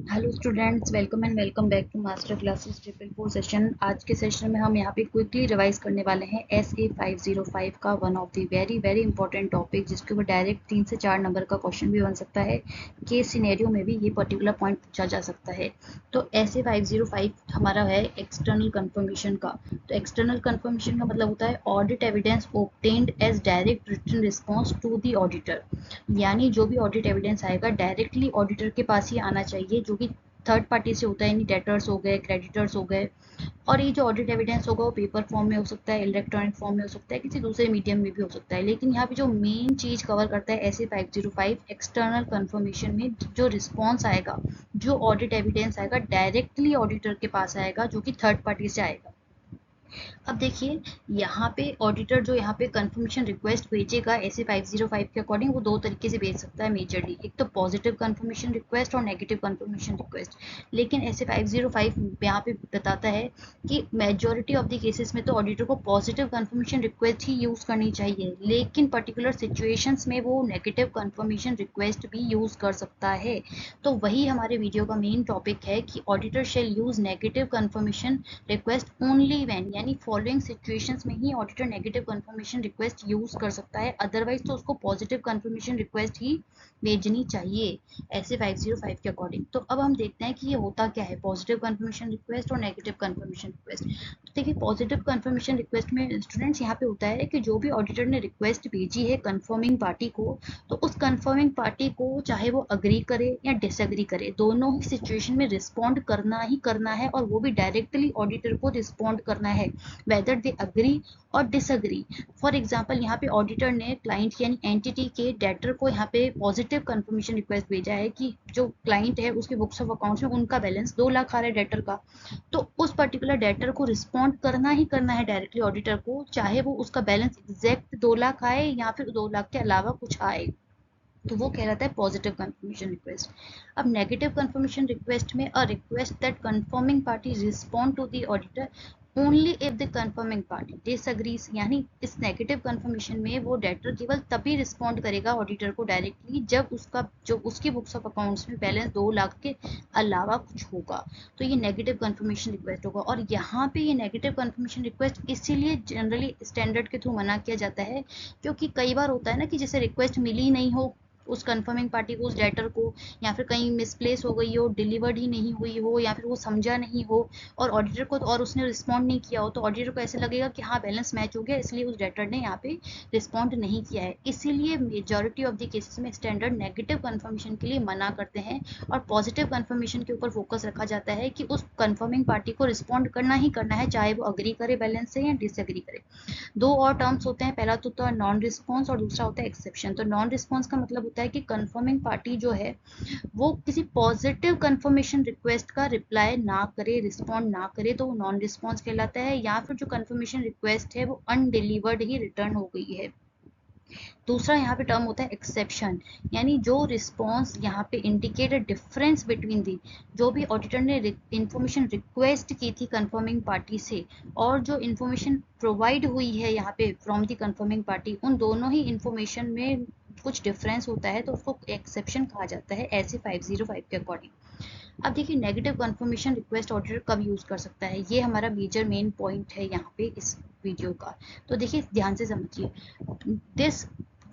Hello students, welcome and welcome back to master classes triple four session. आज के session में हम यहाँ पे क्विकली रिवाइज करने वाले हैं SA 505 का one of the very very important topic, जिसके ऊपर डायरेक्ट 3 से 4 नंबर का क्वेश्चन भी बन सकता है। केस सिनेरियो में भी ये पर्टिकुलर पॉइंट पूछा जा सकता है। तो SA 505 हमारा है एक्सटर्नल कन्फर्मेशन का। तो एक्सटर्नल कन्फर्मेशन का मतलब होता है audit evidence obtained as direct written response to the auditor. यानी जो भी ऑडिट एविडेंस आएगा डायरेक्टली ऑडिटर के पास ही आना चाहिए, जो कि थर्ड पार्टी से होता है, यानी डेटर्स हो गए, क्रेडिटर्स हो गए। और ये जो ऑडिट एविडेंस होगा वो पेपर फॉर्म में हो सकता है, इलेक्ट्रॉनिक फॉर्म में हो सकता है, किसी दूसरे मीडियम में भी हो सकता है। लेकिन यहाँ पे जो मेन चीज कवर करता है SA 505 एक्सटर्नल कंफर्मेशन में, जो रिस्पॉन्स आएगा, जो ऑडिट एविडेंस आएगा डायरेक्टली ऑडिटर के पास आएगा, जो कि थर्ड पार्टी से आएगा। अब देखिए, यहाँ पे ऑडिटर जो यहाँ पे कंफर्मेशन रिक्वेस्ट भेजेगा SA 505 के अकॉर्डिंग, वो दो तरीके से भेज सकता है मेजरली। एक तो पॉजिटिव कंफर्मेशन रिक्वेस्ट और नेगेटिव कंफर्मेशन रिक्वेस्ट। लेकिन SA 505 यहाँ पे बताता है कि मेजोरिटी ऑफ द केसेस में तो ऑडिटर को पॉजिटिव कंफर्मेशन रिक्वेस्ट ही यूज करनी चाहिए, लेकिन पर्टिकुलर सिचुएशंस में वो नेगेटिव कंफर्मेशन रिक्वेस्ट भी यूज कर सकता है। तो वही हमारे वीडियो का मेन टॉपिक है कि auditor shell use negative confirmation request only when, यानी फॉलोइंग सिचुएशंस में ही auditor negative confirmation request use कर सकता है। अदरवाइज तो उसको पॉजिटिव कंफर्मेशन रिक्वेस्ट ही भेजनी चाहिए SA 505 के अकॉर्डिंग। तो अब हम देखते हैं कि ये होता क्या है, पॉजिटिव कंफर्मेशन रिक्वेस्ट और नेगेटिव कंफर्मेशन रिक्वेस्ट। तो देखिए, पॉजिटिव कंफर्मेशन रिक्वेस्ट में स्टूडेंट्स यहाँ पे होता है कि जो भी ऑडिटर ने रिक्वेस्ट भेजी है कंफर्मिंग पार्टी को, तो उस कंफर्मिंग पार्टी को चाहे वो अग्री करे या डिसएग्री करे, दोनों ही सिचुएशन में रिस्पॉन्ड करना ही करना है, और वो भी डायरेक्टली ऑडिटर को रिस्पॉन्ड करना है, वेदर दे अग्री और डिसएग्री। फॉर एग्जांपल, यहाँ पे ऑडिटर ने क्लाइंट यानी एंटिटी के डेटर को यहाँ पे पॉजिटिव कंफर्मेशन रिक्वेस्ट भेजा है कि जो क्लाइंट है उसके बुक्स ऑफ अकाउंट्स में उनका बैलेंस 2 लाख आ रहा है डेटर का। तो उस पर्टिकुलर डेटर को रिस्पॉन्ड करना ही करना है डायरेक्टली ऑडिटर को, चाहे वो उसका बैलेंस एग्जैक्ट 2 लाख आए या फिर 2 लाख के अलावा कुछ आए। तो वो कहलाता है पॉजिटिव कंफर्मेशन रिक्वेस्ट। अब नेगेटिव कंफर्मेशन रिक्वेस्ट में, a request that confirming party respond to the auditor only if the confirming party disagrees. यानी इस नेगेटिव कंफर्मेशन में वो डेटर केवल तभी रिस्पॉन्ड करेगा ऑडिटर को डायरेक्टली जब उसका जो उसकी बुक्स ऑफ अकाउंट्स में बैलेंस 2 लाख के अलावा कुछ होगा, तो ये नेगेटिव कंफर्मेशन रिक्वेस्ट होगा। और यहाँ पे ये नेगेटिव कंफर्मेशन रिक्वेस्ट इसीलिए जनरली स्टैंडर्ड के थ्रू मना किया जाता है, क्योंकि कई बार होता है ना कि जैसे रिक्वेस्ट मिली नहीं हो उस कंफर्मिंग पार्टी को, उस डेटर को, या फिर कहीं मिसप्लेस हो गई हो, डिलीवर्ड ही नहीं हुई हो, या फिर वो समझा नहीं हो और ऑडिटर को, और उसने रिस्पॉन्ड नहीं किया हो, तो ऑडिटर को ऐसे लगेगा कि हाँ बैलेंस मैच हो गया, इसलिए उस डेटर ने यहाँ पे रिस्पॉन्ड नहीं किया है। इसीलिए मेजॉरिटी ऑफ द केसेस में स्टैंडर्ड नेगेटिव कंफर्मेशन के लिए मना करते हैं, और पॉजिटिव कंफर्मेशन के ऊपर फोकस रखा जाता है कि उस कंफर्मिंग पार्टी को रिस्पॉन्ड करना ही करना है, चाहे वो अग्री करे बैलेंस से या डिसएग्री करे। दो और टर्म्स होते हैं, पहला तो होता है नॉन रिस्पॉन्स और दूसरा होता है एक्सेप्शन। तो नॉन रिस्पॉन्स का मतलब होता है कि कंफर्मिंग पार्टी जो है वो किसी पॉजिटिव कंफर्मेशन रिक्वेस्ट का रिप्लाई ना करे, रिस्पॉन्ड ना करे, तो वो नॉन रिस्पॉन्स कहलाता है। या फिर जो कंफर्मेशन रिक्वेस्ट है वो अनडिलीवर्ड ही रिटर्न हो गई है। दूसरा यहाँ पे टर्म होता है एक्सेप्शन, यानी जो रिस्पॉन्स यहाँ पे इंडिकेट डिफरेंस बिटवीन दी, जो भी ऑडिटर ने इंफॉर्मेशन रिक्वेस्ट की थी कंफर्मिंग पार्टी से और जो इंफॉर्मेशन प्रोवाइड हुई है यहाँ पे फ्रॉम दी कंफर्मिंग पार्टी, उन दोनों ही इंफॉर्मेशन में कुछ डिफरेंस होता है, तो उसको एक्सेप्शन कहा जाता है SA 505 के अकॉर्डिंग। अब देखिए, नेगेटिव कंफर्मेशन रिक्वेस्ट ऑडिटर कब यूज कर सकता है, ये हमारा मेजर मेन पॉइंट है यहाँ पे इस वीडियो का। तो देखिए ध्यान से समझिए, दिस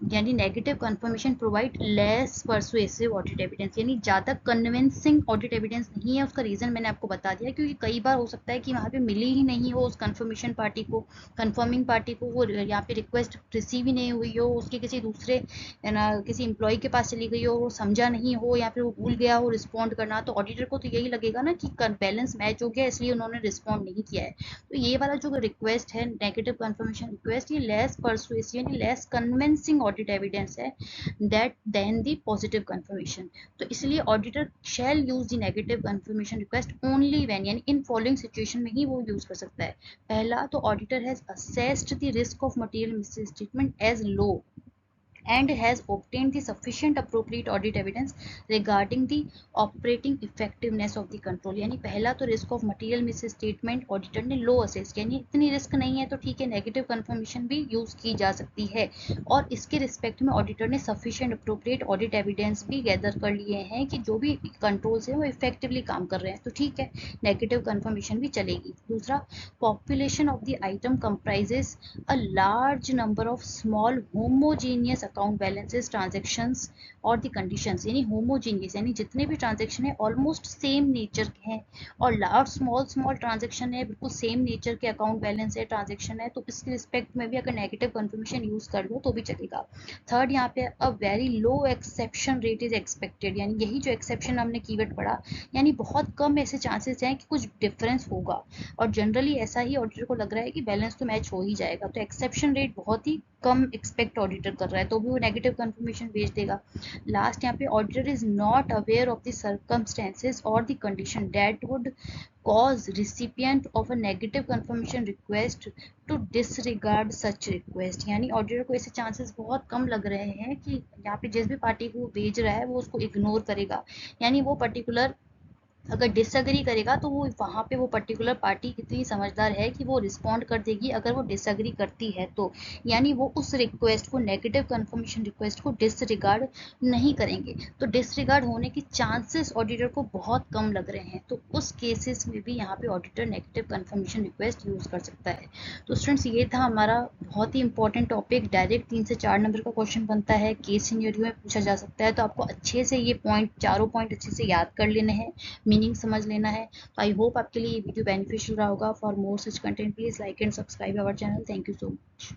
यानी negative confirmation provide less persuasive audit evidence, यानी ज़्यादा कन्विंसिंग ऑडिट एविडेंस नहीं है। उसका रीज़न मैंने आपको बता दिया, क्योंकि कई बार हो सकता है कि वहाँ पे मिली ही नहीं हो उस कंफर्मेशन पार्टी को, कंफर्मिंग पार्टी को, वो यहाँ पे रिक्वेस्ट रिसीव ही नहीं हुई हो, उसके किसी दूसरे है ना किसी एम्प्लॉय के पास चली गई हो, वो समझा नहीं हो, या फिर वो भूल गया हो रिस्पॉन्ड करना, तो ऑडिटर को तो यही लगेगा ना कि बैलेंस मैच हो गया इसलिए उन्होंने रिस्पॉन्ड नहीं किया है। तो ये वाला जो रिक्वेस्ट है नेगेटिव कंफर्मेशन रिक्वेस्ट, ये लेस परसुएसिव यानी लेस कन्विंसिंग ऑडिट एविडेंस है that then the positive confirmation. तो इसलिए auditor shall use the negative confirmation request only when, यानी इन फॉलोइंग सिचुएशन में ही वो यूज कर सकता है। पहला तो auditor has assessed the risk of material misstatement as low, and has obtained the sufficient appropriate audit evidence regarding the operating effectiveness of the control। यानी पहला तो risk of material miss statement auditor ने लो assess, यानी इतनी risk नहीं है तो ठीक है, नेगेटिव कंफर्मेशन भी यूज की जा सकती है। और इसके रिस्पेक्ट में ऑडिटर ने सफिशिएंट अप्रोप्रिएट ऑडिट एविडेंस भी गैदर कर लिए हैं कि जो भी कंट्रोल्स हैं वो इफेक्टिवली काम कर रहे हैं, तो ठीक है, नेगेटिव कंफर्मेशन भी चलेगी। दूसरा, population of the item comprises a large number of small homogeneous account balances transactions और the conditions, यानी homogeneous यानी जितने भी ट्रांजेक्शन है ऑलमोस्ट सेम नेचर के हैं, और लार्ज स्मॉल ट्रांजेक्शन है, बिल्कुल सेम नेचर के अकाउंट बैलेंस है, ट्रांजेक्शन है, तो इसके रिस्पेक्ट में भी अगर नेगेटिव कंफर्मेशन यूज कर दो तो भी चलेगा। थर्ड, यहाँ पे a very low exception rate is expected, यानी यही जो एक्सेप्शन हमने कीवर्ड पढ़ा, यानी बहुत कम ऐसे चांसेस हैं कि कुछ डिफरेंस होगा, और जनरली ऐसा ही ऑडिटर को लग रहा है कि बैलेंस तो मैच हो ही जाएगा, तो एक्सेप्शन रेट बहुत ही कम एक्सपेक्ट ऑडिटर कर रहा है, तो भी वो नेगेटिव कंफर्मेशन भेज देगा। लास्ट, यहाँ पे auditor is not aware of the circumstances और the condition that would cause recipient of a negative confirmation request to disregard such request, यानी ऑडिटर को ऐसे चांसेस बहुत कम लग रहे हैं कि यहाँ पे जिस भी पार्टी को भेज रहा है वो उसको इग्नोर करेगा, यानी वो पर्टिकुलर अगर डिसएग्री करेगा तो वो वहाँ पे वो पर्टिकुलर पार्टी कितनी समझदार है कि वो रिस्पॉन्ड कर देगी अगर वो डिसएग्री करती है तो, यानी वो उस रिक्वेस्ट को, नेगेटिव कंफर्मेशन रिक्वेस्ट को डिसरिगार्ड नहीं करेंगे, तो डिसरिगार्ड होने की चांसेस ऑडिटर को बहुत कम लग रहे हैं, तो उस केसेस में भी यहाँ पे auditor negative confirmation request use कर सकता है। तो स्टूडेंट्स, ये था हमारा बहुत ही इंपॉर्टेंट टॉपिक, डायरेक्ट 3 से 4 नंबर का क्वेश्चन बनता है, केस सिनेरियो में पूछा जा सकता है, तो आपको अच्छे से ये पॉइंट, चारों पॉइंट अच्छे से याद कर लेने हैं, मीनिंग समझ लेना है। तो आई होप आपके लिए ये वीडियो बेनिफिशियल रहा होगा। For more such content please like and subscribe our channel. Thank you so much.